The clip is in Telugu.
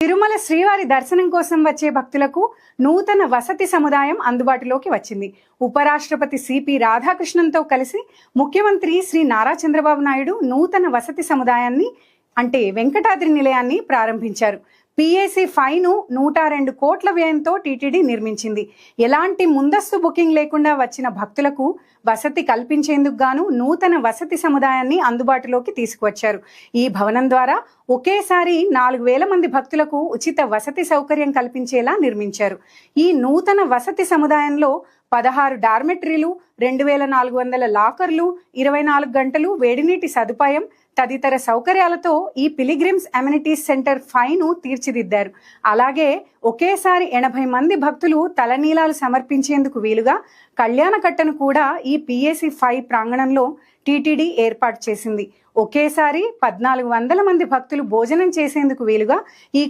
తిరుమల శ్రీవారి దర్శనం కోసం వచ్చే భక్తులకు నూతన వసతి సముదాయం అందుబాటులోకి వచ్చింది. ఉపరాష్ట్రపతి సిపి రాధాకృష్ణన్తో కలిసి ముఖ్యమంత్రి శ్రీ నారా చంద్రబాబు నాయుడు నూతన వసతి సముదాయాన్ని అంటే వెంకటాద్రి నిలయాన్ని ప్రారంభించారు. PAC 5ను 102 కోట్ల వ్యయంతో టీటీడీ నిర్మించింది. ఎలాంటి ముందస్తు బుకింగ్ లేకుండా వచ్చిన భక్తులకు వసతి కల్పించేందుకు గాను నూతన వసతి సముదాయాన్ని అందుబాటులోకి తీసుకువచ్చారు. ఈ భవనం ద్వారా ఒకేసారి 4,000 మంది భక్తులకు ఉచిత వసతి సౌకర్యం కల్పించేలా నిర్మించారు. ఈ నూతన వసతి సముదాయంలో 16 డార్మెటరీలు, 2,400 లాకర్లు, 24 గంటలు వేడినీటి సదుపాయం తదితర సౌకర్యాలతో ఈ పిలిగ్రిమ్స్ అమ్యూనిటీస్ సెంటర్ 5ను తీర్చిదిద్దారు. అలాగే ఒకేసారి 80 మంది భక్తులు తలనీలాలు సమర్పించేందుకు వీలుగా కళ్యాణకట్టను కూడా ఈ PAC 5 ప్రాంగణంలో టీటీడీ ఏర్పాటు చేసింది. ఒకేసారి 1,400 మంది భక్తులు భోజనం చేసేందుకు వీలుగా ఈ